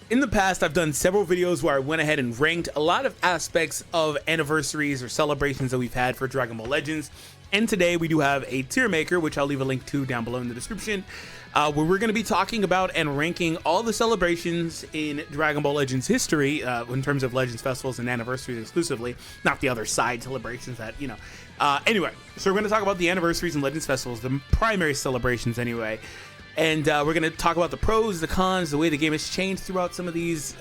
In the past, I've done several videos where I went ahead and ranked a lot of aspects of anniversaries or celebrations that we've had for Dragon Ball Legends. And today we do have a tier maker, which I'll leave a link to down below in the description, where we're going to be talking about and ranking all the celebrations in Dragon Ball Legends history in terms of Legends festivals and anniversaries exclusively, not the other side celebrations that, you know. Anyway, so we're going to talk about the anniversaries and Legends festivals, the primary celebrations anyway. And we're going to talk about the pros, the cons, the way the game has changed throughout some of these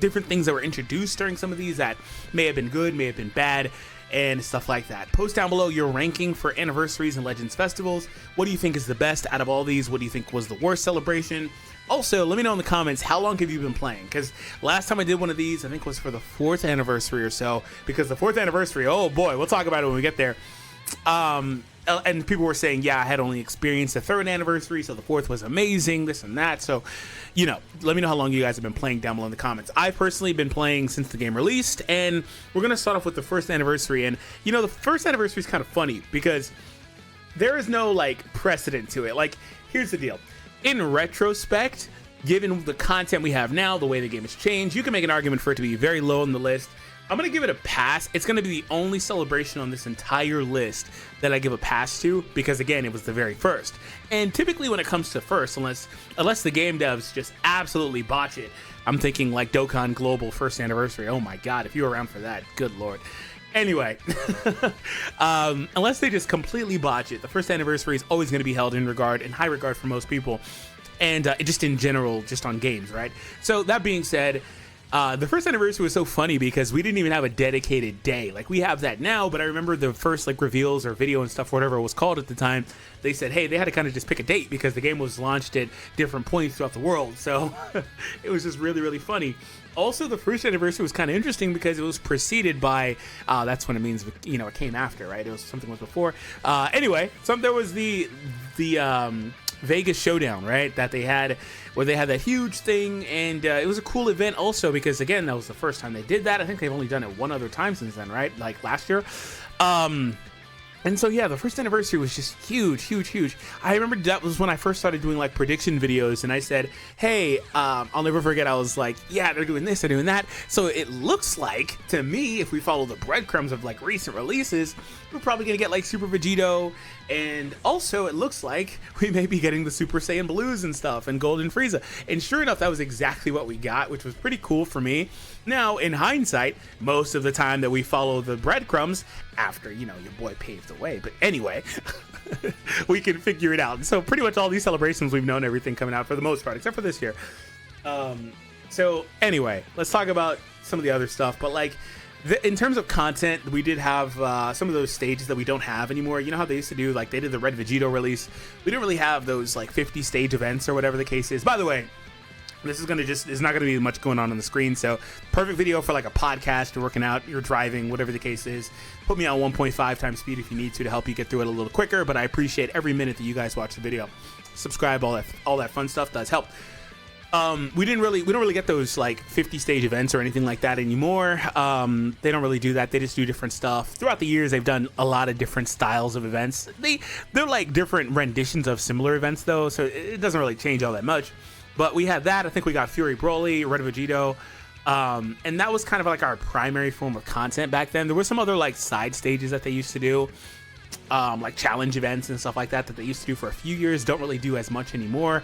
different things that were introduced during some of these that may have been good, may have been bad, and stuff like that. Post down below your ranking for anniversaries and Legends festivals. What do you think is the best out of all these? What do you think was the worst celebration? Also, let me know in the comments, how long have you been playing? Because last time I did one of these, I think was for the 4th anniversary or so. Because the 4th anniversary, oh boy, we'll talk about it when we get there. And people were saying, yeah, I had only experienced the 3rd anniversary, so the 4th was amazing, this and that. So, you know, let me know how long you guys have been playing down below in the comments. I've personally been playing since the game released, and we're going to start off with the 1st anniversary. And, you know, the 1st anniversary is kind of funny because there is no, like, precedent to it. Like, here's the deal. In retrospect, given the content we have now, the way the game has changed, you can make an argument for it to be very low on the list. I'm going to give it a pass. It's going to be the only celebration on this entire list that I give a pass to because, again, it was the very first. And typically when it comes to first, unless the game devs just absolutely botch it, I'm thinking like Dokkan Global 1st anniversary. Oh my god, if you were around for that, good lord. Anyway, unless they just completely botch it, the 1st anniversary is always going to be held in high regard for most people. And just in general, just on games, right? So that being said, the 1st anniversary was so funny because we didn't even have a dedicated day. Like, we have that now, but I remember the first, like, reveals or video and stuff, whatever it was called at the time, they said, hey, they had to kind of just pick a date because the game was launched at different points throughout the world. So it was just really, really funny. Also, the 1st anniversary was kind of interesting because it was preceded by, that's when it means, you know, it came after, right? It was something was before. Anyway, there was the Vegas Showdown, right, that they had, where they had that huge thing, and it was a cool event also because, again, that was the first time they did that. I think they've only done it one other time since then, right, like last year. And so, yeah, the 1st anniversary was just huge, huge, huge. I remember that was when I first started doing, like, prediction videos, and I said, hey, I'll never forget, I was like, yeah, they're doing this, they're doing that. So it looks like, to me, if we follow the breadcrumbs of, like, recent releases, we're probably going to get, like, Super Vegito, and also it looks like we may be getting the Super Saiyan Blues and stuff, and Golden Frieza. And sure enough, that was exactly what we got, which was pretty cool for me. Now, in hindsight, most of the time that we follow the breadcrumbs, after, you know, your boy paved the way, but anyway, we can figure it out. So pretty much all these celebrations, we've known everything coming out for the most part, except for this year. So anyway, let's talk about some of the other stuff, but like, in terms of content, we did have some of those stages that we don't have anymore. You know how they used to do, like, they did the Red Vegito release. We didn't really have those, like, 50 stage events or whatever the case is. By the way, this is there's not gonna be much going on the screen, so perfect video for like a podcast, you're working out, you're driving, whatever the case is. Put me on 1.5 times speed if you need to help you get through it a little quicker, but I appreciate every minute that you guys watch the video. Subscribe, all that fun stuff does help. We don't really get those like 50 stage events or anything like that anymore. They don't really do that. They just do different stuff. Throughout the years, they've done a lot of different styles of events. They're like different renditions of similar events though, so it doesn't really change all that much. But we had that. I think we got Fury Broly, Red Vegito, and that was kind of like our primary form of content back then. There were some other like side stages that they used to do, like challenge events and stuff like that they used to do for a few years. Don't really do as much anymore.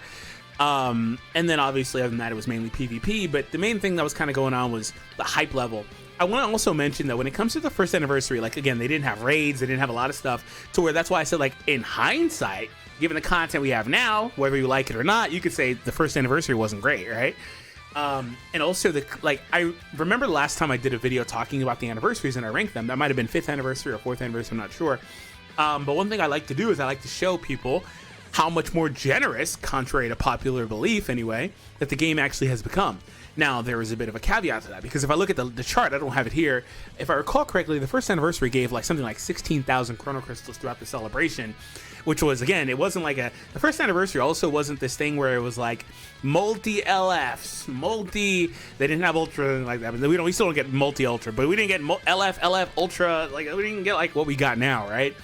And then obviously other than that, it was mainly PvP. But the main thing that was kind of going on was the hype level. I want to also mention that when it comes to the 1st anniversary, like, again, they didn't have raids, they didn't have a lot of stuff, to where that's why I said, like, in hindsight, given the content we have now, whether you like it or not, you could say the 1st anniversary wasn't great, right? And also, I remember the last time I did a video talking about the anniversaries and I ranked them. That might have been 5th anniversary or 4th anniversary, I'm not sure. But one thing I like to do is I like to show people how much more generous, contrary to popular belief anyway, that the game actually has become. Now, there is a bit of a caveat to that, because if I look at the chart, I don't have it here. If I recall correctly, the 1st anniversary gave like something like 16,000 Chrono Crystals throughout the celebration, which was, again, it wasn't like the 1st anniversary also wasn't this thing where it was like multi-LFs, they didn't have Ultra like that, but we still don't get multi-Ultra, but we didn't get LF, Ultra, like we didn't get like what we got now, right?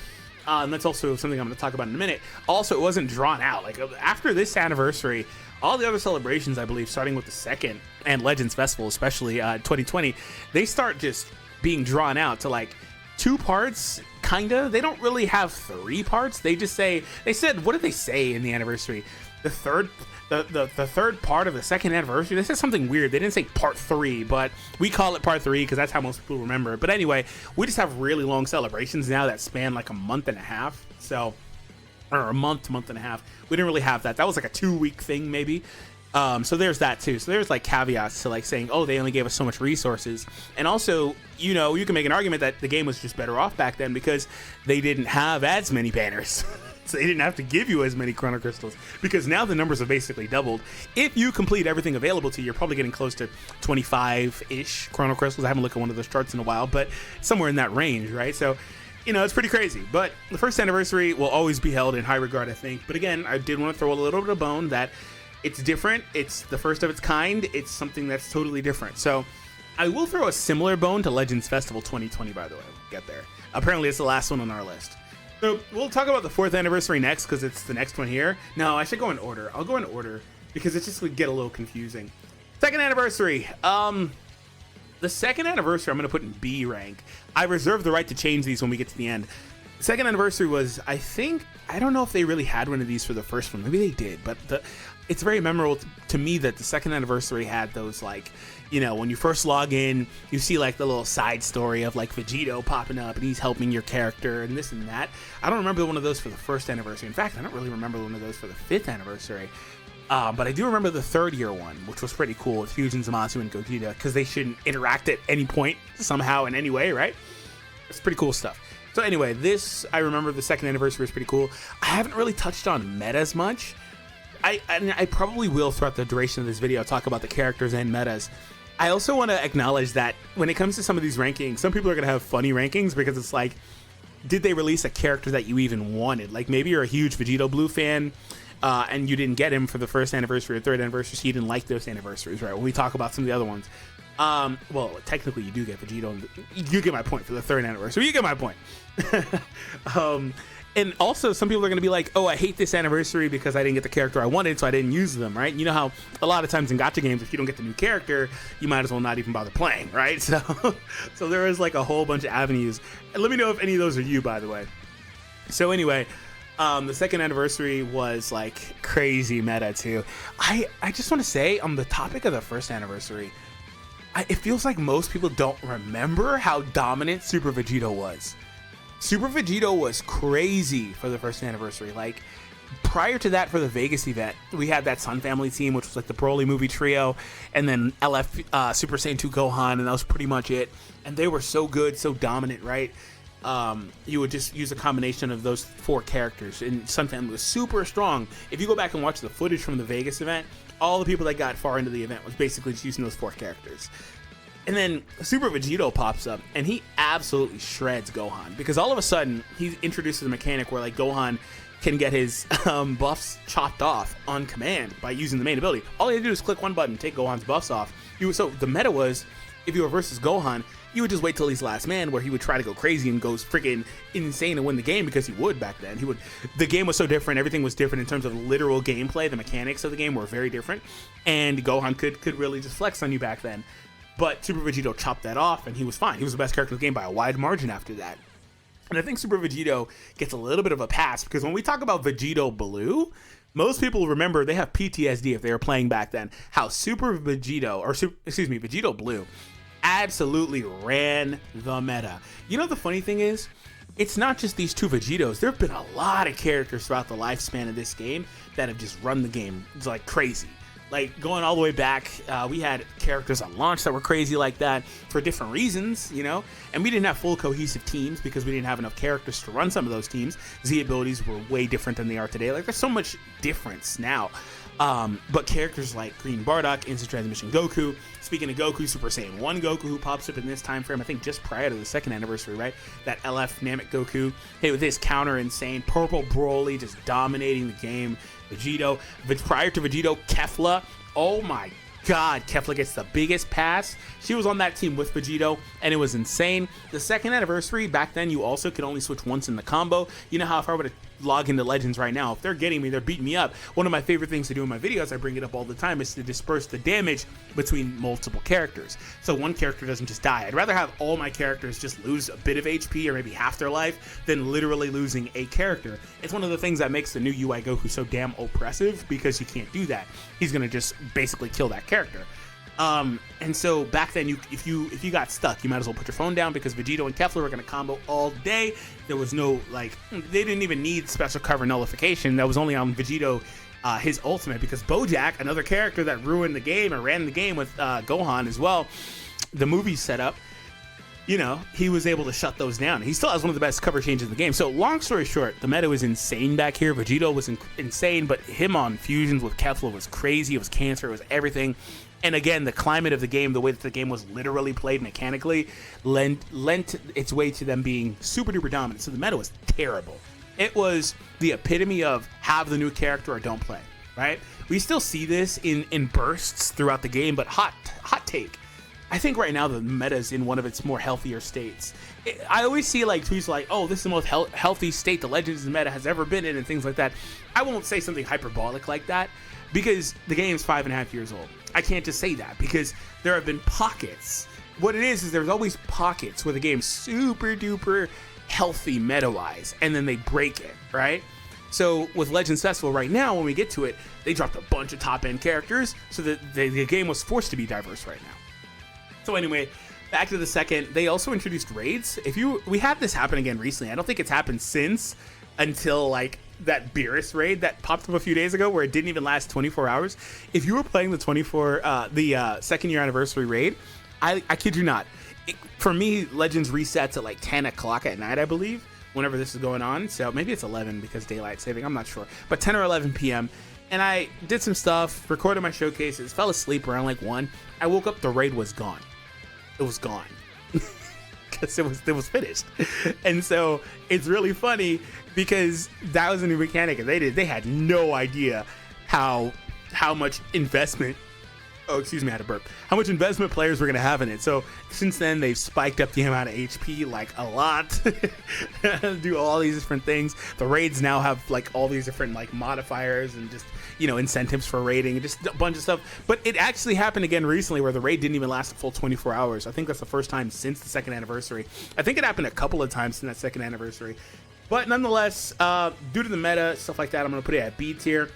And that's also something I'm going to talk about in a minute. Also, it wasn't drawn out. Like, after this anniversary, all the other celebrations, I believe, starting with the second and Legends Festival, especially 2020, they start just being drawn out to like 2 parts, kinda. They don't really have 3 parts. They just say, they said, what did they say in the anniversary? The third part of the second anniversary, they said something weird. They didn't say part 3, but we call it part 3 because that's how most people remember it. But anyway, we just have really long celebrations now that span like a month and a half. So, or a month and a half. We didn't really have that. That was like a 2-week thing maybe. So there's that too. So there's like caveats to like saying, oh, they only gave us so much resources. And also, you know, you can make an argument that the game was just better off back then because they didn't have as many banners. So they didn't have to give you as many Chrono Crystals, because now the numbers have basically doubled. If you complete everything available to you, you're probably getting close to 25-ish Chrono Crystals. I haven't looked at one of those charts in a while, but somewhere in that range, right? So, you know, it's pretty crazy. But the first anniversary will always be held in high regard, I think. But again, I did want to throw a little bit of bone that it's different. It's the first of its kind. It's something that's totally different. So I will throw a similar bone to Legends Festival 2020, by the way. We'll get there. Apparently, it's the last one on our list. So we'll talk about the 4th anniversary next because it's the next one here. No, I should go in order. I'll go in order because it just would get a little confusing. 2nd anniversary. The 2nd anniversary I'm going to put in B rank. I reserve the right to change these when we get to the end. The 2nd anniversary was, I don't know if they really had one of these for the first one. Maybe they did, but it's very memorable to me that the 2nd anniversary had those, like, you know, when you first log in, you see like the little side story of like Vegito popping up and he's helping your character and this and that. I don't remember one of those for the 1st anniversary. In fact, I don't really remember one of those for the 5th anniversary. But I do remember the 3rd year one, which was pretty cool with Fusion, Zamasu, and Gogeta, because they shouldn't interact at any point, somehow, in any way, right? It's pretty cool stuff. So anyway, this, I remember the 2nd anniversary was pretty cool. I haven't really touched on metas much. I probably will throughout the duration of this video talk about the characters and metas. I also want to acknowledge that when it comes to some of these rankings, some people are going to have funny rankings because it's like, did they release a character that you even wanted? Like maybe you're a huge Vegito Blue fan, and you didn't get him for the 1st anniversary or 3rd anniversary, so you didn't like those anniversaries, right? When we talk about some of the other ones. Well, technically you do get Vegito. You get my point for the 3rd anniversary. You get my point. And also, some people are going to be like, oh, I hate this anniversary because I didn't get the character I wanted, so I didn't use them, right? You know how a lot of times in gacha games, if you don't get the new character, you might as well not even bother playing, right? So there is like a whole bunch of avenues. And let me know if any of those are you, by the way. So anyway, the 2nd anniversary was like crazy meta too. I just want to say, on the topic of the 1st anniversary, it feels like most people don't remember how dominant Super Vegito was. Super Vegito was crazy for the 1st anniversary. Like, prior to that, for the Vegas event, we had that Sun Family team, which was like the Broly movie trio, and then LF Super Saiyan 2 Gohan, and that was pretty much it. And they were so good, so dominant, right? You would just use a combination of those 4 characters, and Sun Family was super strong. If you go back and watch the footage from the Vegas event, all the people that got far into the event was basically just using those 4 characters. And then Super Vegito pops up, and he absolutely shreds Gohan, because all of a sudden, he introduces a mechanic where like Gohan can get his buffs chopped off on command by using the main ability. All you have to do is click one button, take Gohan's buffs off. So the meta was, if you were versus Gohan, you would just wait till he's last man, where he would try to go crazy and goes freaking insane and win the game, because he would back then. The game was so different, everything was different in terms of literal gameplay. The mechanics of the game were very different, and Gohan could really just flex on you back then. But Super Vegito chopped that off, and he was fine. He was the best character in the game by a wide margin after that. And I think Super Vegito gets a little bit of a pass, because when we talk about Vegito Blue, most people remember, they have PTSD if they were playing back then, how Vegito Blue absolutely ran the meta. You know, the funny thing is, it's not just these 2 Vegitos. There have been a lot of characters throughout the lifespan of this game that have just run the game like crazy. Like, going all the way back, we had characters on launch that were crazy like that for different reasons, you know? And we didn't have full cohesive teams because we didn't have enough characters to run some of those teams. Z abilities were way different than they are today. Like, there's so much difference now. But characters like Green Bardock, Instant Transmission Goku, speaking of Goku, Super Saiyan 1 Goku, who pops up in this time frame, I think just prior to the 2nd anniversary, right? That LF Namek Goku, hey, with his counter insane, Purple Broly just dominating the game. Vegito, prior to Vegito, Kefla, oh my god, Kefla gets the biggest pass. She was on that team with Vegito, and it was insane. The 2nd anniversary, back then, you also could only switch once in the combo. You know how if I were to log into Legends right now, if they're getting me, they're beating me up. One of my favorite things to do in my videos, I bring it up all the time, is to disperse the damage between multiple characters. So one character doesn't just die. I'd rather have all my characters just lose a bit of HP or maybe half their life than literally losing a character. It's one of the things that makes the new UI Goku so damn oppressive, because you can't do that. He's gonna just basically kill that character. And so back then, if you got stuck, you might as well put your phone down, because Vegito and Kefla were going to combo all day. There was no, like, they didn't even need special cover nullification. That was only on Vegito, his ultimate, because Bojack, another character that ruined the game or ran the game with Gohan as well, the movie setup, you know, he was able to shut those down. He still has one of the best cover changes in the game. So long story short, the meta was insane back here. Vegito was insane, but him on fusions with Kefla was crazy. It was cancer. It was everything. And again, the climate of the game, the way that the game was literally played mechanically, lent its way to them being super duper dominant. So the meta was terrible. It was the epitome of have the new character or don't play, right? We still see this in bursts throughout the game, but hot take. I think right now the meta is in one of its more healthier states. I always see like tweets like, oh, this is the most healthy state the Legends meta has ever been in, and things like that. I won't say something hyperbolic like that, because the game's 5.5 years old. I can't just say that, because there have been pockets. What it is there's always pockets where the game's super duper healthy meta-wise, and then they break it, right? So with Legends Festival right now, when we get to it, they dropped a bunch of top-end characters, so that the game was forced to be diverse right now. So anyway, back to the second, they also introduced raids. We had this happen again recently. I don't think it's happened since, until like that Beerus raid that popped up a few days ago, where it didn't even last 24 hours. If you were playing the second year anniversary raid, I kid you not, for me, Legends resets at like 10 o'clock at night, I believe, whenever this is going on. So maybe it's 11 because daylight saving, I'm not sure, but 10 or 11 p.m. And I did some stuff, recorded my showcases, fell asleep around like 1. I woke up, the raid was gone. It was gone. Because it was finished. And so it's really funny, because that was a new mechanic, and they had no idea how much investment, oh excuse me, I had a burp, how much investment players were going to have in it. So since then, they've spiked up the amount of HP like a lot. Do all these different things. The raids now have like all these different like modifiers and just, you know, incentives for raiding, just a bunch of stuff. But it actually happened again recently, where the raid didn't even last a full 24 hours. I think that's the first time since the second anniversary. I think it happened a couple of times in that second anniversary. But nonetheless, due to the meta, stuff like that, I'm going to put it at B tier.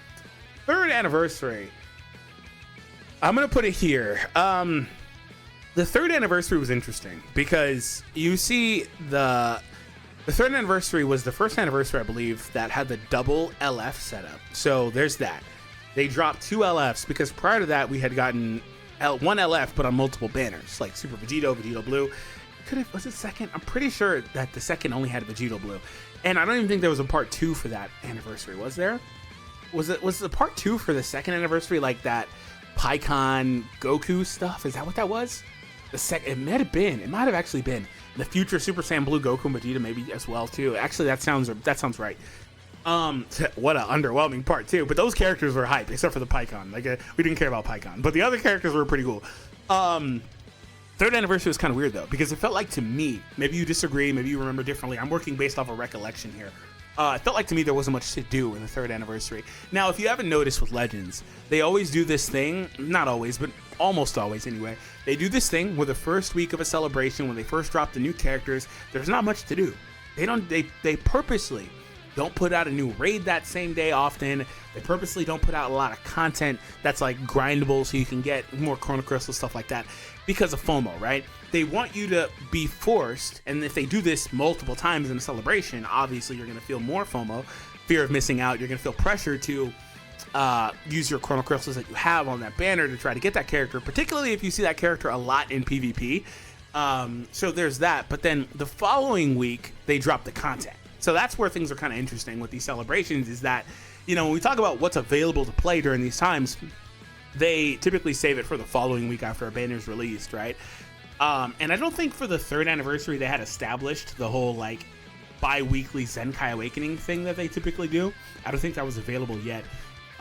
Third anniversary, I'm going to put it here. The third anniversary was interesting, because you see the third anniversary was the first anniversary, I believe, that had the double LF setup. So there's that. They dropped 2 LFs, because prior to that, we had gotten one LF, but on multiple banners, like Super Vegito, Vegito Blue. Was it second? I'm pretty sure that the second only had Vegito Blue. And I don't even think there was a part 2 for that anniversary. Was there? Was the part 2 for the second anniversary like that PyCon Goku stuff? Is that what that was? It might have been. It might have actually been the future Super Saiyan Blue Goku and Vegeta, maybe as well too. Actually, that sounds right. What an underwhelming part 2. But those characters were hype, except for the PyCon. Like we didn't care about PyCon, but the other characters were pretty cool. Third anniversary was kind of weird though, because it felt like, to me, maybe you disagree, maybe you remember differently. I'm working based off a recollection here. It felt like to me there wasn't much to do in the third anniversary. Now, if you haven't noticed with Legends, they always do this thing, not always, but almost always anyway. They do this thing where the first week of a celebration, when they first drop the new characters, there's not much to do. They purposely don't put out a new raid that same day often. They purposely don't put out a lot of content that's like grindable, so you can get more Chrono Crystal, stuff like that, because of FOMO, right? They want you to be forced, and if they do this multiple times in a celebration, obviously you're going to feel more FOMO, fear of missing out. You're going to feel pressure to use your Chrono Crystals that you have on that banner to try to get that character, particularly if you see that character a lot in PvP. So there's that. But then the following week, they drop the content. So that's where things are kind of interesting with these celebrations, is that, you know, when we talk about what's available to play during these times, they typically save it for the following week after a banner is released, right? And I don't think for the third anniversary they had established the whole like bi-weekly Zenkai Awakening thing that they typically do. I don't think that was available yet.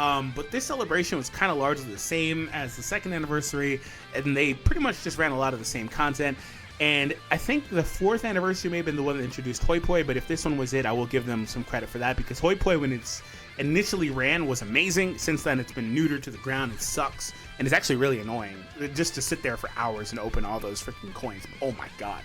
But this celebration was kind of largely the same as the second anniversary, and they pretty much just ran a lot of the same content. And I think the fourth anniversary may have been the one that introduced Hoi Poi, but if this one was it, I will give them some credit for that, because Hoi Poi, when it's initially ran, was amazing. Since then, it's been neutered to the ground. It sucks, and it's actually really annoying just to sit there for hours and open all those freaking coins. Oh my god.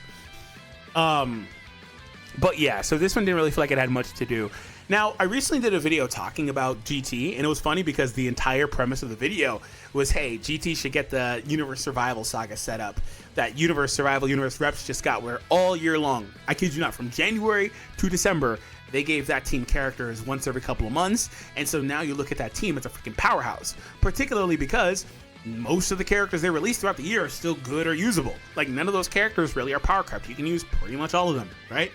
But yeah, so this one didn't really feel like it had much to do. Now, I recently did a video talking about GT, and it was funny because the entire premise of the video was, hey, GT should get the Universe Survival Saga set up. That Universe Survival, Universe Reps just got, where all year long, I kid you not, from January to December, they gave that team characters once every couple of months, and so now you look at that team, it's a freaking powerhouse, particularly because most of the characters they release throughout the year are still good or usable. Like, none of those characters really are power crept. You can use pretty much all of them, right?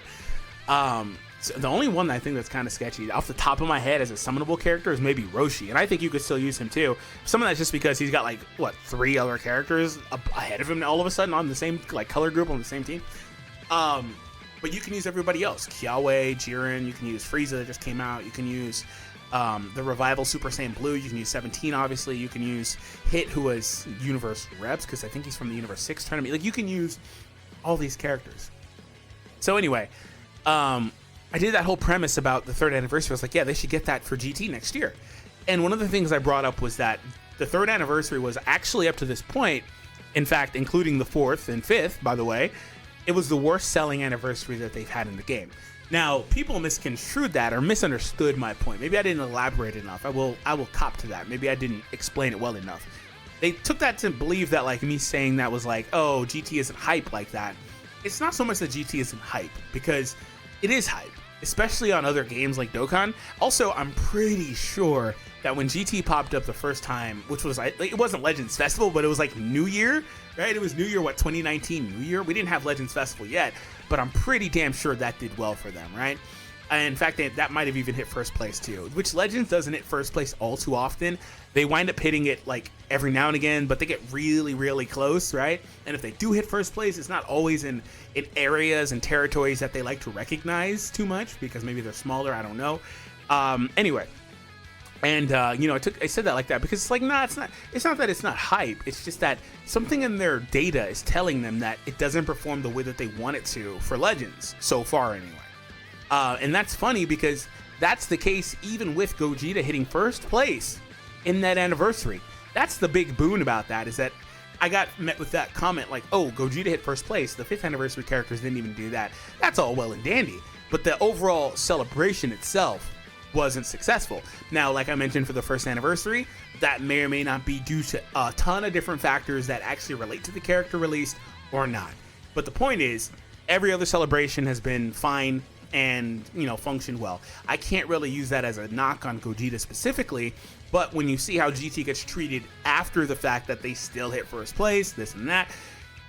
So the only one that I think that's kind of sketchy off the top of my head as a summonable character is maybe Roshi, and I think you could still use him too. Some of that's just because he's got like, what, 3 other characters ahead of him all of a sudden on the same like color group on the same team. But you can use everybody else. Kiawe, Jiren, you can use Frieza that just came out, you can use the Revival Super Saiyan Blue, you can use 17 obviously, you can use Hit, who was Universe Reps, because I think he's from the Universe 6 tournament. Like, you can use all these characters. So anyway, I did that whole premise about the third anniversary. I was like, yeah, they should get that for GT next year. And one of the things I brought up was that the third anniversary was actually, up to this point, in fact, including the fourth and fifth, by the way, it was the worst selling anniversary that they've had in the game. Now, people misconstrued that or misunderstood my point. Maybe I didn't elaborate enough. I will cop to that. Maybe I didn't explain it well enough. They took that to believe that, like, me saying that was like, oh, GT isn't hype like that. It's not so much that GT isn't hype, because it is hype, especially on other games like Dokkan. Also, I'm pretty sure that when GT popped up the first time, which was, like, it wasn't Legends Festival, but it was like New Year, right? It was New Year, what, 2019 New Year? We didn't have Legends Festival yet, but I'm pretty damn sure that did well for them, right? And in fact, that might have even hit first place too, which Legends doesn't hit first place all too often. They wind up hitting it like every now and again, but they get really, really close, right? And if they do hit first place, it's not always in areas and territories that they like to recognize too much, because maybe they're smaller, I don't know. Anyway, and you know, I said that like that because it's like, nah, it's not that it's not hype. It's just that something in their data is telling them that it doesn't perform the way that they want it to for Legends so far, anyway. And that's funny because that's the case even with Gogeta hitting first place in that anniversary. That's the big boon about that, is that I got met with that comment like, oh, Gogeta hit first place, the 5th anniversary characters didn't even do that. That's all well and dandy, but the overall celebration itself wasn't successful. Now, like I mentioned for the first anniversary, that may or may not be due to a ton of different factors that actually relate to the character released or not. But the point is, every other celebration has been fine and, you know, functioned well. I can't really use that as a knock on Gogeta specifically, but when you see how GT gets treated after the fact that they still hit first place, this and that,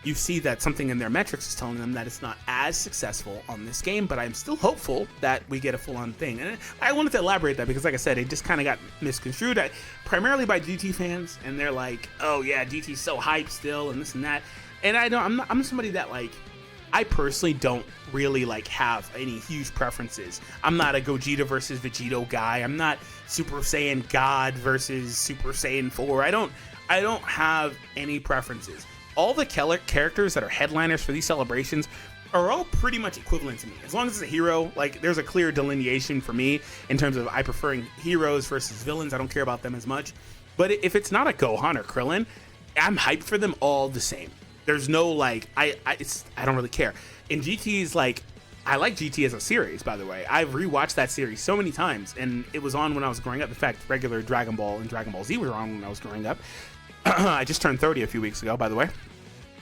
you see that something in their metrics is telling them that it's not as successful on this game, but I'm still hopeful that we get a full-on thing. And I wanted to elaborate that because, like I said, it just kind of got misconstrued, primarily by GT fans, and they're like, oh yeah, GT's so hyped still, and this and that. And I'm somebody that, like, I personally don't really like have any huge preferences. I'm not a Gogeta versus Vegito guy. I'm not Super Saiyan God versus Super Saiyan 4. I don't have any preferences. All the characters that are headliners for these celebrations are all pretty much equivalent to me. As long as it's a hero, like, there's a clear delineation for me in terms of I preferring heroes versus villains. I don't care about them as much. But if it's not a Gohan or Krillin, I'm hyped for them all the same. There's no, like, I don't really care. And GT's, like, I like GT as a series, by the way. I've rewatched that series so many times, and it was on when I was growing up. In fact, regular Dragon Ball and Dragon Ball Z were on when I was growing up. I just turned 30 a few weeks ago, by the way.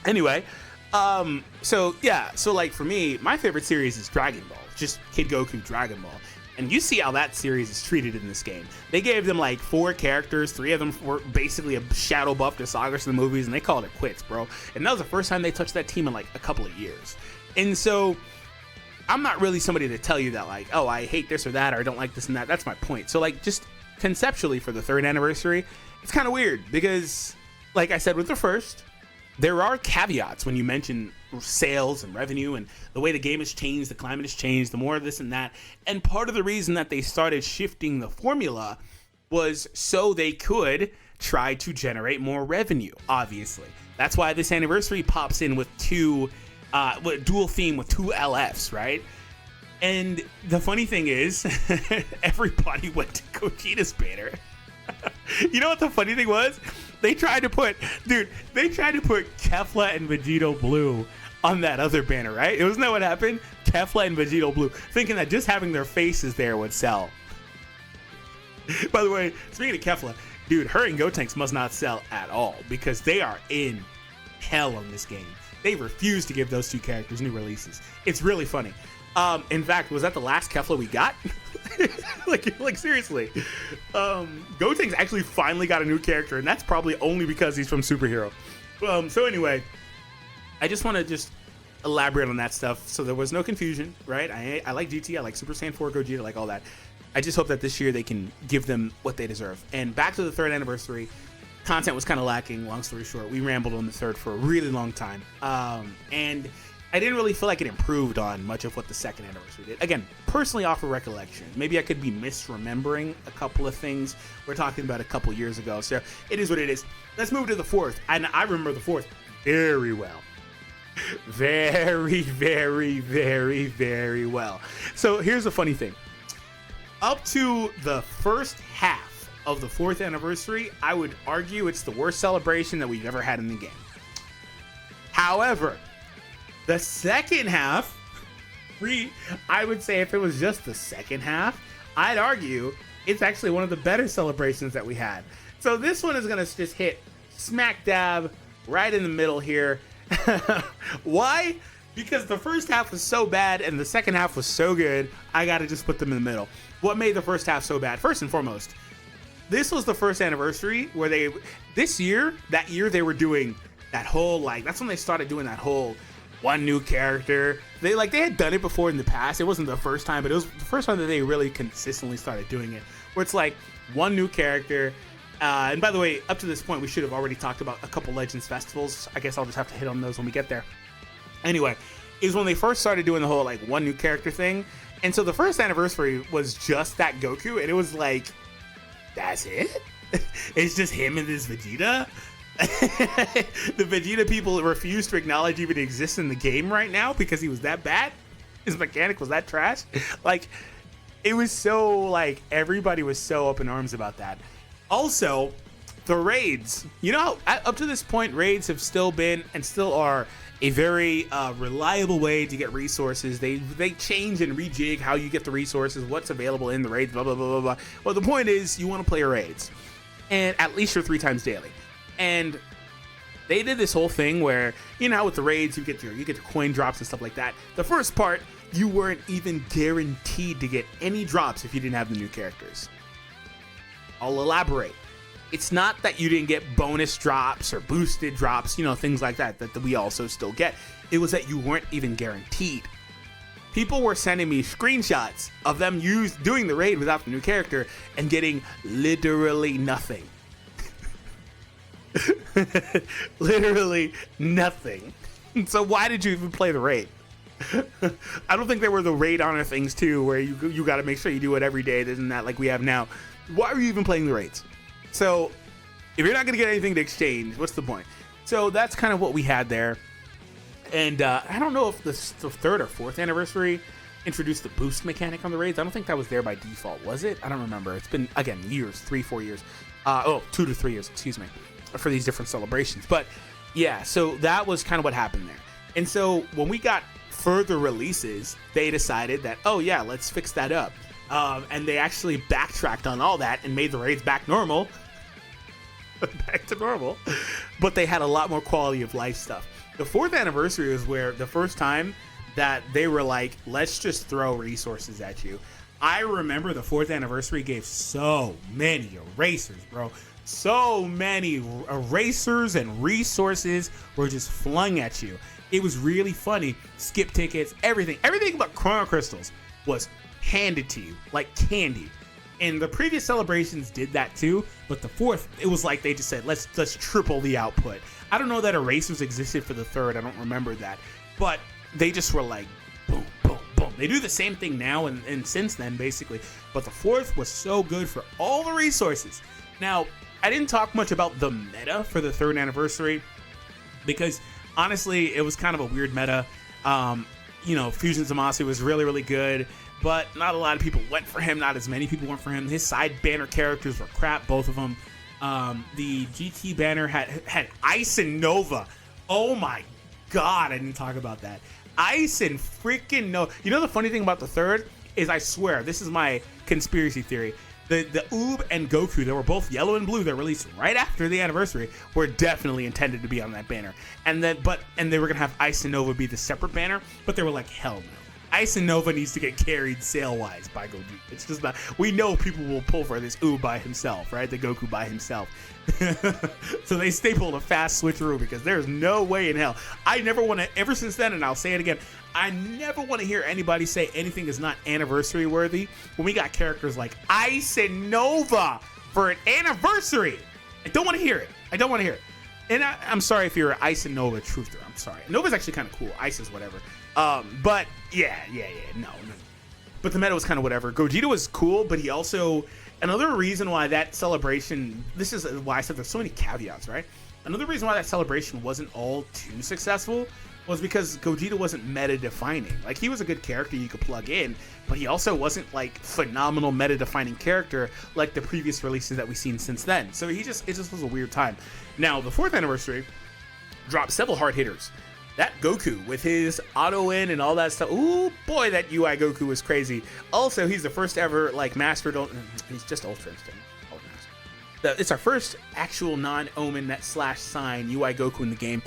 Anyway, so yeah, so like for me, my favorite series is Dragon Ball, just Kid Goku Dragon Ball. And you see how that series is treated in this game. They gave them like 4 characters, 3 of them were basically a shadow buff to Sagas in the movies, and they called it quits, bro. And that was the first time they touched that team in like a couple of years. And so I'm not really somebody to tell you that, like, oh, I hate this or that, or I don't like this and that. That's my point. So, like, just conceptually for the 3rd anniversary, it's kind of weird because, like I said with the first, there are caveats when you mention sales and revenue and the way the game has changed, the climate has changed, the more of this and that. And part of the reason that they started shifting the formula was so they could try to generate more revenue, obviously. That's why this anniversary pops in with dual theme with 2 LFs, right? And the funny thing is, everybody went to Gogeta's banner. You know what the funny thing was? They tried to put Kefla and Vegito Blue on that other banner, right? Wasn't that what happened? Kefla and Vegito Blue, thinking that just having their faces there would sell. By the way, speaking of Kefla, dude, her and Gotenks must not sell at all because they are in hell on this game. They refuse to give those 2 characters new releases. It's really funny. In fact, was that the last Kefla we got? like seriously. Gotenks actually finally got a new character, and that's probably only because he's from Superhero. So anyway, I just want to elaborate on that stuff so there was no confusion, right? I like GT, I like Super Saiyan 4 Gogeta, I like all that. I just hope that this year they can give them what they deserve. And back to the 3rd anniversary, content was kind of lacking. Long story short, we rambled on the 3rd for a really long time. And I didn't really feel like it improved on much of what the 2nd anniversary did. Again, personally off of recollection. Maybe I could be misremembering a couple of things we're talking about a couple years ago. So it is what it is. Let's move to the 4th. And I remember the 4th very well. Very, very, very, very well. So here's the funny thing. Up to the first half of the 4th anniversary, I would argue it's the worst celebration that we've ever had in the game. However, the second half, I would say if it was just the second half, I'd argue it's actually one of the better celebrations that we had. So this one is going to just hit smack dab right in the middle here. Why? Because the first half was so bad and the second half was so good, I got to just put them in the middle. What made the first half so bad? First and foremost, this was the first anniversary where that year they were doing that whole, that's when they started doing that whole one new character. They had done it before in the past. It wasn't the first time, but it was the first time that they really consistently started doing it, where it's like one new character. And by the way, up to this point, we should have already talked about a couple Legends festivals. I guess I'll just have to hit on those when we get there. Anyway, it was when they first started doing the whole one new character thing. And so the first anniversary was just that Goku, and it was like, that's it? It's just him and this Vegeta? The Vegeta people refuse to acknowledge even exists in the game right now because he was that bad? His mechanic was that trash? It was so, everybody was so up in arms about that. Also, the raids. Up to this point, raids have still been and still are a very reliable way to get resources. They change and rejig how you get the resources, what's available in the raids, blah, blah, blah, blah, blah. Well, the point is you want to play raids, and at least you're 3 times daily. And they did this whole thing where, with the raids, you get your coin drops and stuff like that. The first part, you weren't even guaranteed to get any drops if you didn't have the new characters. I'll elaborate. It's not that you didn't get bonus drops or boosted drops, things like that we also still get. It was that you weren't even guaranteed. People were sending me screenshots of them doing the raid without the new character and getting literally nothing. Literally nothing. So why did you even play the raid? I don't think there were the raid honor things too, where you got to make sure you do it every day, isn't that like we have now? Why are you even playing the raids? So if you're not going to get anything to exchange, what's the point? So that's kind of what we had there. And I don't know if the 3rd or 4th anniversary introduced the boost mechanic on the raids. I don't think that was there by default, was it? I don't remember. It's been, again, years, 3-4 years. 2 to 3 years, excuse me, for these different celebrations. But yeah, so that was kind of what happened there. And so when we got further releases, they decided that, oh yeah, let's fix that up. And they actually backtracked on all that and made the raids back normal. Back to normal. But they had a lot more quality of life stuff. The 4th anniversary was where the first time that they were like, let's just throw resources at you. I remember the 4th anniversary gave so many erasers, bro. So many erasers and resources were just flung at you. It was really funny. Skip tickets, everything but Chrono Crystals was handed to you like candy. And the previous celebrations did that too, but the 4th, it was like they just said, let's triple the output. I don't know that erasers existed for the 3rd. I don't remember that, but they just were like, boom, boom, boom. They do the same thing now and since then, basically. But the fourth was so good for all the resources. Now, I didn't talk much about the meta for the third anniversary because, honestly, it was kind of a weird meta. You know, Fusion Zamasu was really, really good, but not a lot of people went for him. Not as many people went for him. His side banner characters were crap, both of them. The GT banner had Ice and Nova. Oh my God, I didn't talk about that. Ice and freaking Nova. You know the funny thing about the third is, I swear, this is my conspiracy theory. The Oob and Goku that were both yellow and blue that released right after the anniversary were definitely intended to be on that banner. And they were gonna have Ice and Nova be the separate banner, but they were like, hell no. Ice and Nova needs to get carried sale-wise by Goku. It's just not. We know people will pull for this Oob by himself, right? The Goku by himself. So they stapled a fast switcheroo because there's no way in hell. I never want to, ever since then, and I'll say it again, I never want to hear anybody say anything is not anniversary worthy when we got characters like Ice and Nova for an anniversary. I don't want to hear it. I don't want to hear it. And I'm sorry if you're an Ice and Nova truther. I'm sorry. Nova's actually kind of cool. Ice is whatever. But yeah, no. But the meta was kind of whatever. Gogeta was cool, but he also, another reason why that celebration, this is why I said there's so many caveats, right? Another reason why that celebration wasn't all too successful was because Gogeta wasn't meta defining. Like, he was a good character you could plug in, but he also wasn't like phenomenal meta defining character like the previous releases that we've seen since then. So it just was a weird time. Now, the fourth anniversary dropped several hard hitters. That Goku with his auto in and all that stuff. Ooh, boy, that UI Goku was crazy. Also, he's the first ever like mastered. He's just Ultra Instinct. It's our first actual non-Omen net / sign UI Goku in the game.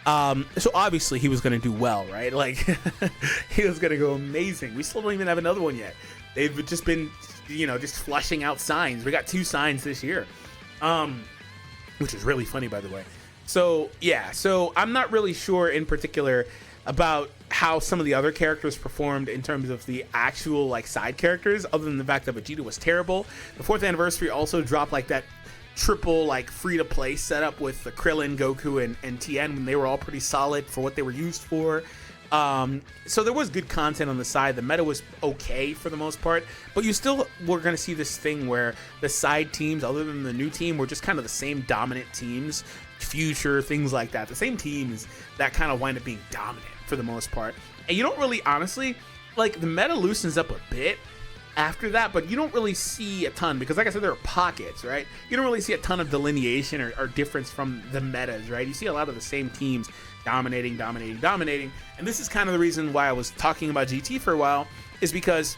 So obviously he was going to do well, right? Like he was going to go amazing. We still don't even have another one yet. They've just been, just flushing out signs. We got 2 signs this year, which is really funny, by the way. So yeah, so I'm not really sure in particular about how some of the other characters performed in terms of the actual like side characters, other than the fact that Vegeta was terrible. The 4th anniversary also dropped like that triple like free-to-play setup with the Krillin, Goku, and Tien when they were all pretty solid for what they were used for. So there was good content on the side. The meta was okay for the most part, but you still were going to see this thing where the side teams, other than the new team, were just kind of the same dominant teams. Future, things like that. The same teams that kind of wind up being dominant for the most part. And you don't really, honestly, like, the meta loosens up a bit after that, but you don't really see a ton because, like I said, there are pockets, right? You don't really see a ton of delineation or difference from the metas, right? You see a lot of the same teams dominating. And this is kind of the reason why I was talking about GT for a while, is because,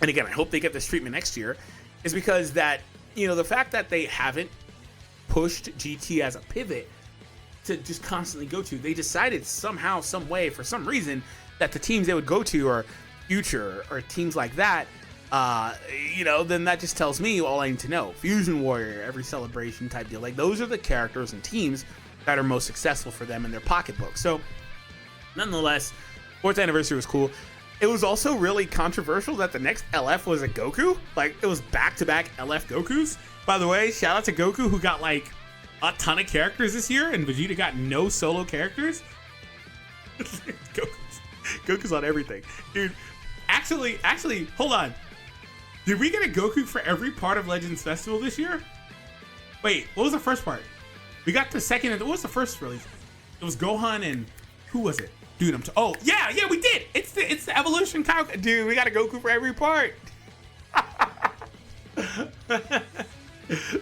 and again, I hope they get this treatment next year, is because that, the fact that they haven't pushed GT as a pivot to just constantly go to, they decided somehow, some way, for some reason, that the teams they would go to are Future or teams like that. Then that just tells me all I need to know. Fusion Warrior, every celebration type deal. Like, those are the characters and teams that are most successful for them in their pocketbook. So, nonetheless, 4th anniversary was cool. It was also really controversial that the next LF was a Goku. Like, it was back-to-back LF Gokus. By the way, shout out to Goku, who got like a ton of characters this year, and Vegeta got no solo characters. Goku's on everything, dude. Actually, hold on. Did we get a Goku for every part of Legends Festival this year? Wait, what was the first part? We got the second. What was the first release? It was Gohan and who was it? Dude, oh yeah, we did. It's the Evolution Kaioken. Dude, we got a Goku for every part.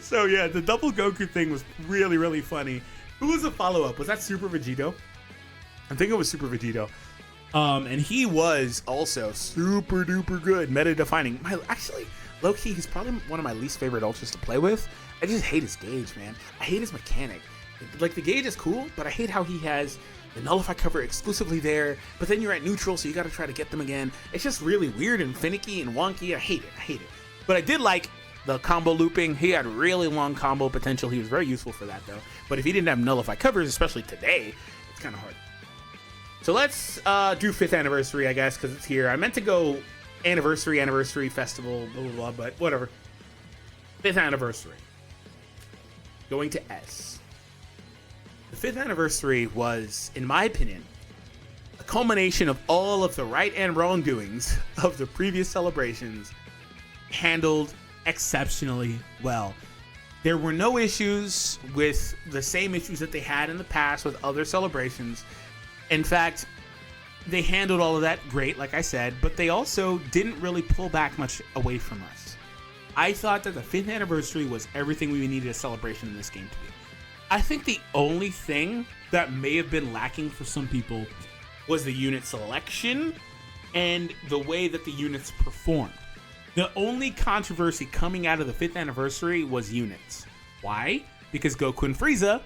So yeah, the double Goku thing was really, really funny. Who was the follow-up? Was that Super Vegito? I think it was Super Vegito. And he was also super duper good, meta defining. Actually, low-key, he's probably one of my least favorite ultras to play with. I just hate his gauge, man. I hate his mechanic. Like, the gauge is cool, but I hate how he has the nullify cover exclusively there, but then you're at neutral, so you got to try to get them again. It's just really weird and finicky and wonky. I hate it. But I did like the combo looping. He had really long combo potential. He was very useful for that, though. But if he didn't have nullify covers, especially today, it's kind of hard. So let's do 5th anniversary, I guess, because it's here. I meant to go anniversary, festival, blah, blah, blah, but whatever. 5th anniversary. Going to S. The 5th anniversary was, in my opinion, a culmination of all of the right and wrongdoings of the previous celebrations, handled exceptionally well. There were no issues with the same issues that they had in the past with other celebrations. In fact, they handled all of that great, like I said, but they also didn't really pull back much away from us. I thought that the 5th anniversary was everything we needed a celebration in this game to be. I think the only thing that may have been lacking for some people was the unit selection and the way that the units performed. The only controversy coming out of the 5th anniversary was units. Why? Because Goku and Frieza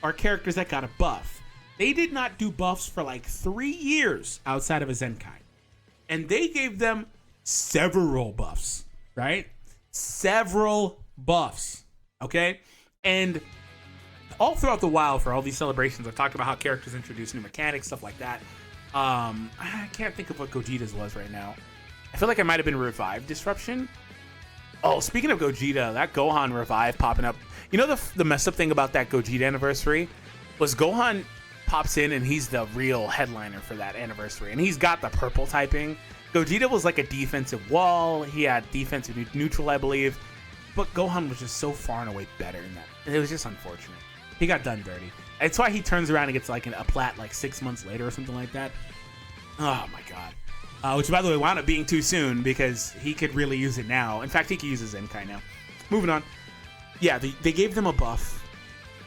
are characters that got a buff. They did not do buffs for like 3 years outside of a Zenkai. And they gave them several buffs, right? Several buffs, okay? And all throughout the while for all these celebrations, I've talked about how characters introduce new mechanics, stuff like that. I can't think of what Gogeta's was right now. I feel like it might have been Revive Disruption. Oh, speaking of Gogeta, that Gohan Revive popping up. You know the messed up thing about that Gogeta anniversary was Gohan pops in and he's the real headliner for that anniversary. And he's got the purple typing. Gogeta was like a defensive wall. He had defensive neutral, I believe. But Gohan was just so far and away better in that. And it was just unfortunate. He got done dirty. That's why he turns around and gets like a plat like 6 months later or something like that. Oh my god. Which, by the way, wound up being too soon because he could really use it now. In fact, he could use his Zenkai now. Moving on. Yeah, they gave them a buff.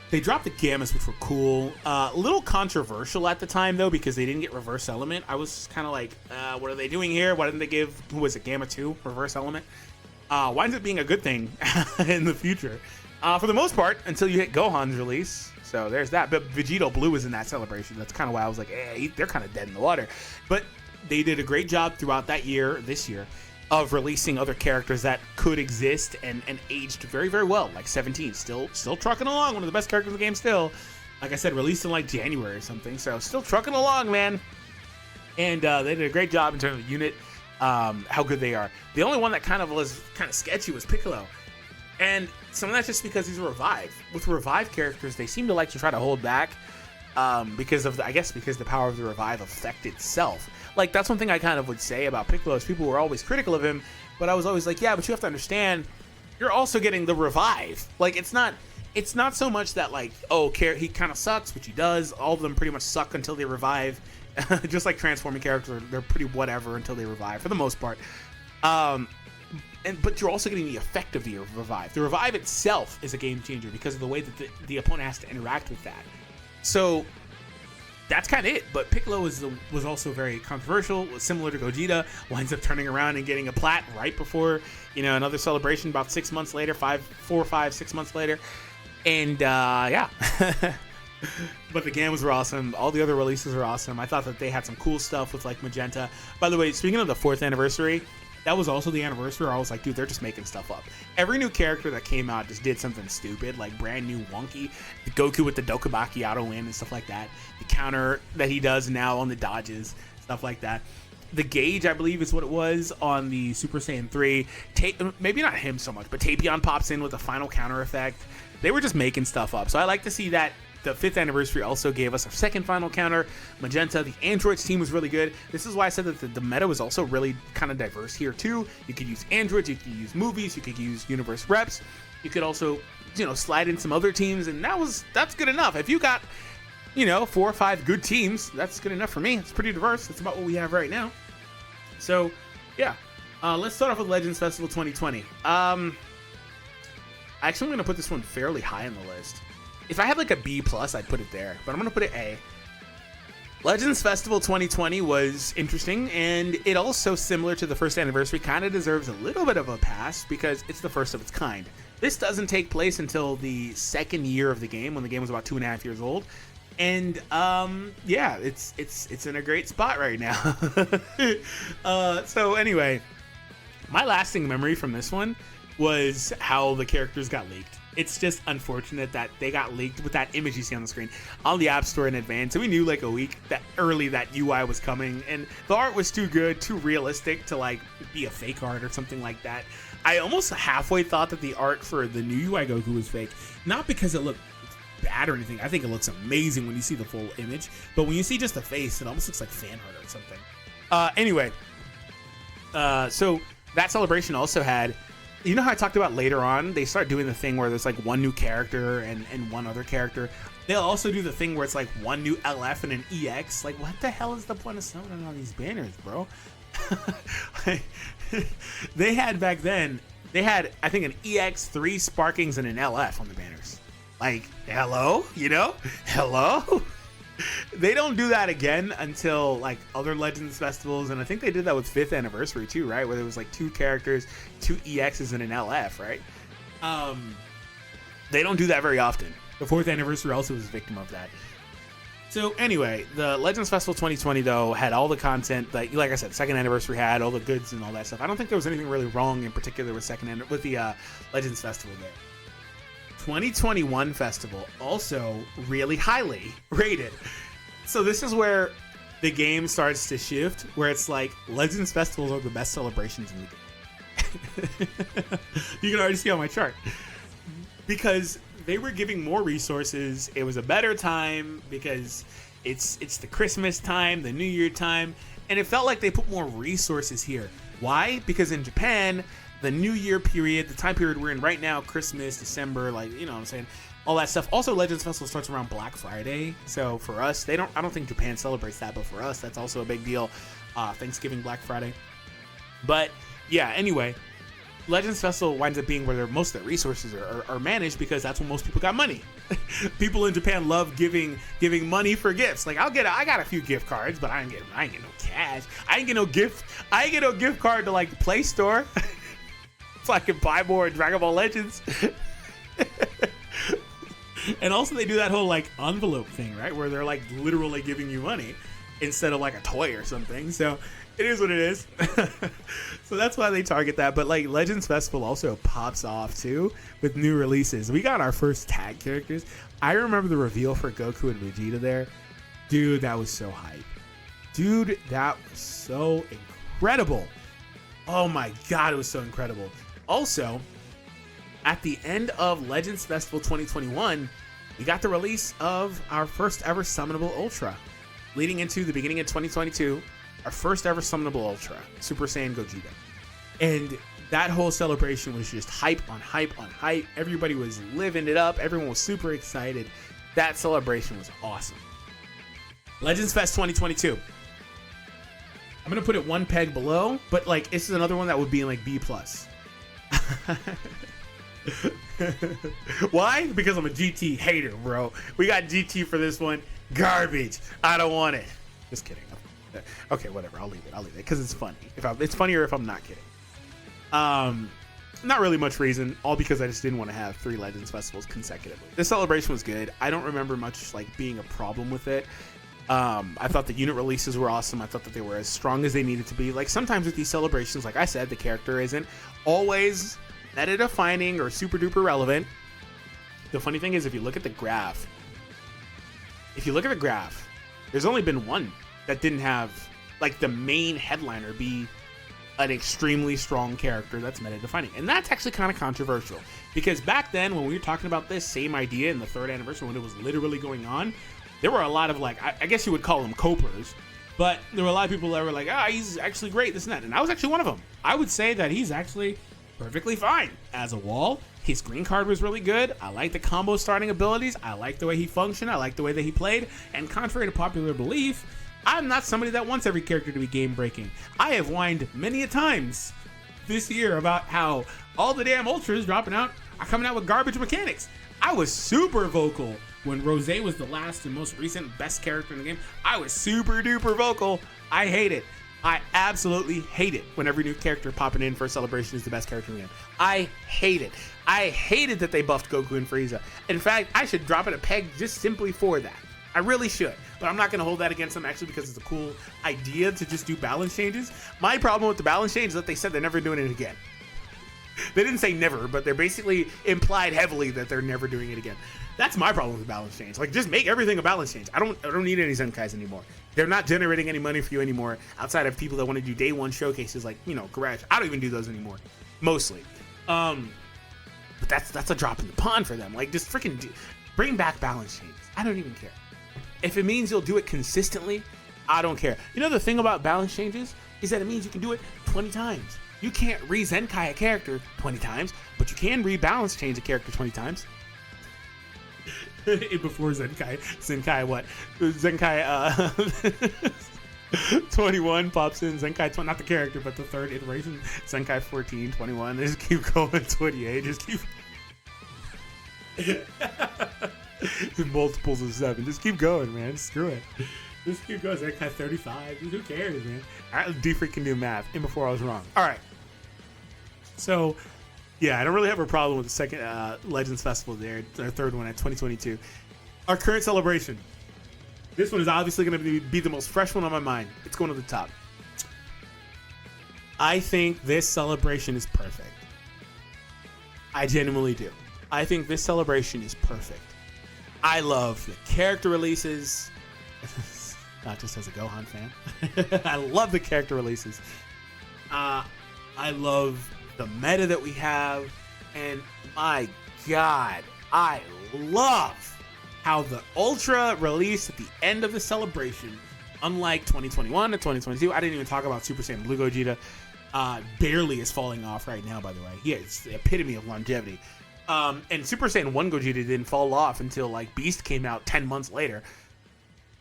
They dropped the Gammas, which were cool. A little controversial at the time, though, because they didn't get Reverse Element. I was kind of like, what are they doing here? Why didn't they give, who was it, Gamma 2, Reverse Element? Winds up being a good thing in the future. For the most part, until you hit Gohan's release. So there's that. But Vegito Blue was in that celebration. That's kind of why I was like, they're kind of dead in the water. But they did a great job throughout that year, this year, of releasing other characters that could exist and aged very, very well. Like 17, still trucking along, one of the best characters in the game still. Like I said, released in like January or something, so still trucking along, man. And they did a great job in terms of unit, how good they are. The only one that was kind of sketchy was Piccolo. And some of that's just because he's a Revive. With Revive characters, they seem to like to try to hold back because of the power of the Revive effect itself. Like, that's one thing I kind of would say about Piccolo is people were always critical of him, but I was always like, yeah, but you have to understand, you're also getting the Revive. Like, it's not so much that, like, he kind of sucks, which he does. All of them pretty much suck until they revive. Just like transforming characters, they're pretty whatever until they revive, for the most part. But you're also getting the effect of the Revive. The Revive itself is a game changer because of the way that the opponent has to interact with that. So that's kind of it. But Piccolo was also very controversial, similar to Gogeta. Winds up turning around and getting a plat right before, another celebration about 6 months later, 4, 5, 6 months later. And yeah. But the Gammas were awesome. All the other releases were awesome. I thought that they had some cool stuff with like Magenta. By the way, speaking of the 4th anniversary, that was also the anniversary where I was like, dude, they're just making stuff up. Every new character that came out just did something stupid, like brand new wonky. The Goku with the Dokubaki auto win and stuff like that. The counter that he does now on the dodges, stuff like that. The Gauge, I believe, is what it was on the Super Saiyan 3. Maybe not him so much, but Tapion pops in with a final counter effect. They were just making stuff up. So I like to see that. The 5th anniversary also gave us our second final counter, Magenta. The androids team was really good. This is why I said that the meta was also really kind of diverse here too. You could use androids, you could use movies, you could use universe reps. You could also, slide in some other teams, and that's good enough. If you got, 4 or 5 good teams, that's good enough for me. It's pretty diverse. That's about what we have right now. So, yeah. Let's start off with Legends Festival 2020. Actually, I'm going to put this one fairly high on the list. If I had like a B+, I'd put it there, but I'm going to put it A. Legends Festival 2020 was interesting, and it also, similar to the 1st anniversary, kind of deserves a little bit of a pass because it's the first of its kind. This doesn't take place until the 2nd year of the game, when the game was about 2.5 years old. And yeah, it's in a great spot right now. So anyway, my lasting memory from this one was how the characters got leaked. It's just unfortunate that they got leaked with that image you see on the screen on the App Store in advance. So we knew like a week that early that UI was coming, and the art was too good, too realistic to like be a fake art or something like that. I almost halfway thought that the art for the new UI Goku was fake, not because it looked bad or anything. I think it looks amazing when you see the full image, but when you see just the face, it almost looks like fan art or something. Anyway, so that celebration also had, you know how I talked about later on, they start doing the thing where there's like one new character and one other character. They'll also do the thing where it's like one new LF and an EX. Like, what the hell is the point of summoning on these banners, bro? They had back then, they had, I think, an EX, 3 Sparkings, and an LF on the banners. Like, hello? You know? Hello? They don't do that again until like other Legends festivals, and I think they did that with 5th Anniversary too, right? Where there was like 2 characters, 2 EXs, and an LF, right? They don't do that very often. The 4th Anniversary also was a victim of that. So anyway, the Legends Festival 2020 though had all the content that, like I said, 2nd Anniversary had all the goods and all that stuff. I don't think there was anything really wrong in particular with the Legends Festival there. 2021 festival also really highly rated. So this is where the game starts to shift, where it's like Legends festivals are the best celebrations in the game. You can already see on my chart, because they were giving more resources. It was a better time because it's the Christmas time, the New Year time, and it felt like they put more resources here. Why? Because in Japan, the New Year period, the time period we're in right now, Christmas, December, like, you know what I'm saying, all that stuff. Also, Legends Festival starts around Black Friday. So for us, I don't think Japan celebrates that, but for us, that's also a big deal. Thanksgiving, Black Friday. But yeah, anyway, Legends Festival winds up being where most of their resources are managed, because that's when most people got money. People in Japan love giving money for gifts. Like, I got a few gift cards, but I ain't get no cash. I ain't get no gift card to like the Play Store. So I can buy more Dragon Ball Legends. And also they do that whole like envelope thing, right? Where they're like literally giving you money instead of like a toy or something. So it is what it is. So that's why they target that. But like Legends Festival also pops off too with new releases. We got our first tag characters. I remember the reveal for Goku and Vegeta there. Dude, that was so hype. Dude, that was so incredible. Oh my god, it was so incredible. Also, at the end of Legends Festival 2021, we got the release of our first ever summonable Ultra. Leading into the beginning of 2022, our first ever summonable Ultra, Super Saiyan Gogeta. And that whole celebration was just hype on hype on hype. Everybody was living it up. Everyone was super excited. That celebration was awesome. Legends Fest 2022. I'm going to put it one peg below, but like this is another one that would be in like B+. Why? Because I'm a GT hater, bro. We got GT for this one. Garbage. I don't want it. Just kidding. Okay, whatever. I'll leave it because it's funny. It's funnier if I'm not kidding. Not really much reason. All because I just didn't want to have 3 Legends festivals consecutively. This celebration was good. I don't remember much like being a problem with it. I thought the unit releases were awesome. I thought that they were as strong as they needed to be. Like sometimes with these celebrations, like I said, the character isn't always meta defining or super duper relevant. The funny thing is, if you look at the graph, there's only been one that didn't have like the main headliner be an extremely strong character that's meta defining. And that's actually kind of controversial, because back then when we were talking about this same idea in the 3rd anniversary, when it was literally going on, there were a lot of like, I guess you would call them copers, but there were a lot of people that were like, he's actually great, this and that. And I was actually one of them. I would say that he's actually perfectly fine as a wall. His green card was really good. I like the combo starting abilities. I like the way he functioned. I like the way that he played. And contrary to popular belief, I'm not somebody that wants every character to be game breaking. I have whined many a times this year about how all the damn Ultras dropping out are coming out with garbage mechanics. I was super vocal when Rosé was the last and most recent best character in the game. I was super duper vocal. I hate it. I absolutely hate it when every new character popping in for a celebration is the best character in the game. I hate it. I hated that they buffed Goku and Frieza. In fact, I should drop it a peg just simply for that. I really should. But I'm not going to hold that against them, actually, because it's a cool idea to just do balance changes. My problem with the balance change is that they said they're never doing it again. They didn't say never, but they're basically implied heavily that they're never doing it again. That's my problem with balance change. Like, just make everything a balance change. I don't need any Zenkais anymore. They're not generating any money for you anymore, outside of people that want to do day one showcases like, you know, Garage. I don't even do those anymore, mostly. But that's a drop in the pond for them. Like, just freaking Bring back balance changes. I don't even care. If it means you'll do it consistently, I don't care. You know, the thing about balance changes is that it means you can do it 20 times. You can't re-Zenkai a character 20 times, but you can rebalance change a character 20 times. Before Zenkai what? Zenkai 21 pops in, Zenkai 20, not the character, but the third iteration. Zenkai 14, 21, just keep going, 28, just keep... multiples of 7, just keep going, man, screw it. Just keep going, Zenkai 35, who cares, man? DFree can do math, and before I was wrong. Alright. So, yeah, I don't really have a problem with the second Legends Festival there, our third one at 2022. Our current celebration. This one is obviously going to be the most fresh one on my mind. It's going to the top. I think this celebration is perfect. I genuinely do. I think this celebration is perfect. I love the character releases. Not just as a Gohan fan. I love the character releases. I love the meta that we have, and my god, I love how the Ultra released at the end of the celebration, unlike 2021 and 2022. I didn't even talk about Super Saiyan Blue Gogeta. Barely is falling off right now, by the way. He is the epitome of longevity. And Super Saiyan 1 Gogeta didn't fall off until like Beast came out 10 months later.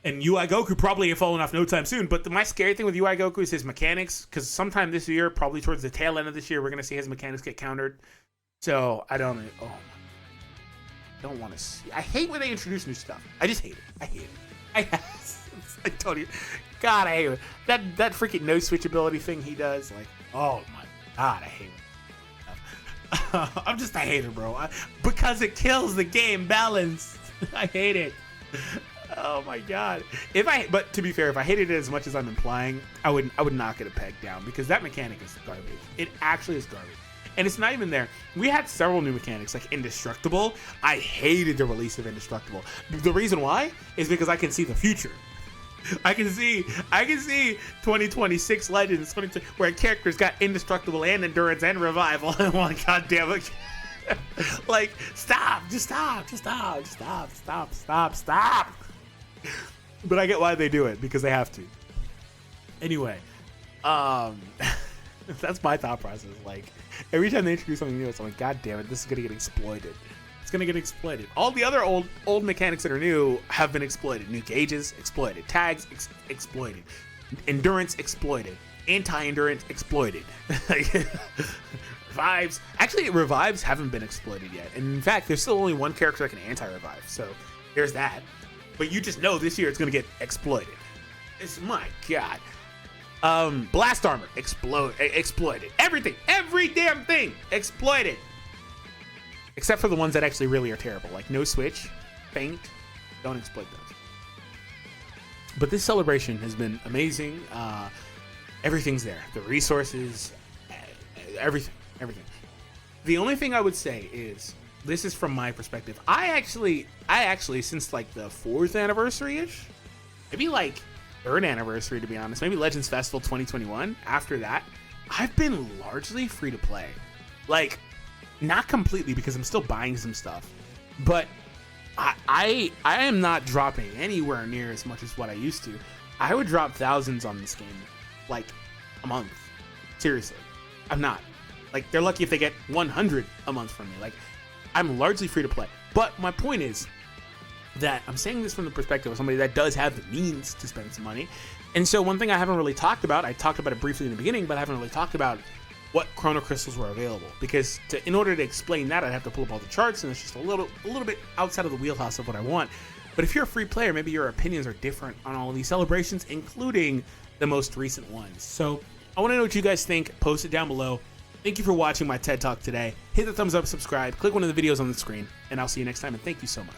And UI Goku probably ain't falling off no time soon. But my scary thing with UI Goku is his mechanics, because sometime this year, probably towards the tail end of this year, we're gonna see his mechanics get countered. So I don't. Oh my! Don't want to see. I hate when they introduce new stuff. I just hate it. I hate it. I told you, God, I hate it. That freaking no switch ability thing he does. Like, oh my god, I hate it. I'm just a hater, bro. Because it kills the game balance. I hate it. Oh my god. But to be fair, if I hated it as much as I'm implying, I would knock it a peg down, because that mechanic is garbage. It actually is garbage. And it's not even there. We had several new mechanics, like Indestructible. I hated the release of Indestructible. The reason why is because I can see the future. I can see 2026 Legends, where characters got Indestructible and Endurance and Revival. Oh, god damn it. Like, stop. But I get why they do it, because they have to. Anyway, that's my thought process. Like, every time they introduce something new, it's like, god damn it, this is gonna get exploited. It's gonna get exploited. All the other old mechanics that are new have been exploited. New gauges exploited. Tags exploited. Endurance exploited. Anti-endurance exploited. Revives. Actually, revives haven't been exploited yet. And in fact, there's still only one character that can anti-revive. So there's that. But you just know this year it's gonna get exploited. It's, my god. Blast armor exploited. Everything, every damn thing exploited. Except for the ones that actually really are terrible, like no switch, faint. Don't exploit those. But this celebration has been amazing. Everything's there. The resources, everything. The only thing I would say is, this is from my perspective. I actually, since like the 4th anniversary-ish, maybe like 3rd anniversary, to be honest, maybe Legends Festival 2021, after that, I've been largely free to play. Like, not completely, because I'm still buying some stuff, but I am not dropping anywhere near as much as what I used to. I would drop thousands on this game, like, a month. Seriously. I'm not. Like, they're lucky if they get 100 a month from me. Like, I'm largely free to play. But my point is that I'm saying this from the perspective of somebody that does have the means to spend some money. And so one thing I haven't really talked about, I talked about it briefly in the beginning, but I haven't really talked about what Chrono Crystals were available. Because in order to explain that, I'd have to pull up all the charts, and it's just a little bit outside of the wheelhouse of what I want. But if you're a free player, maybe your opinions are different on all of these celebrations, including the most recent ones. So I want to know what you guys think. Post it down below. Thank you for watching my TED Talk today. Hit the thumbs up, subscribe, click one of the videos on the screen, and I'll see you next time, and thank you so much.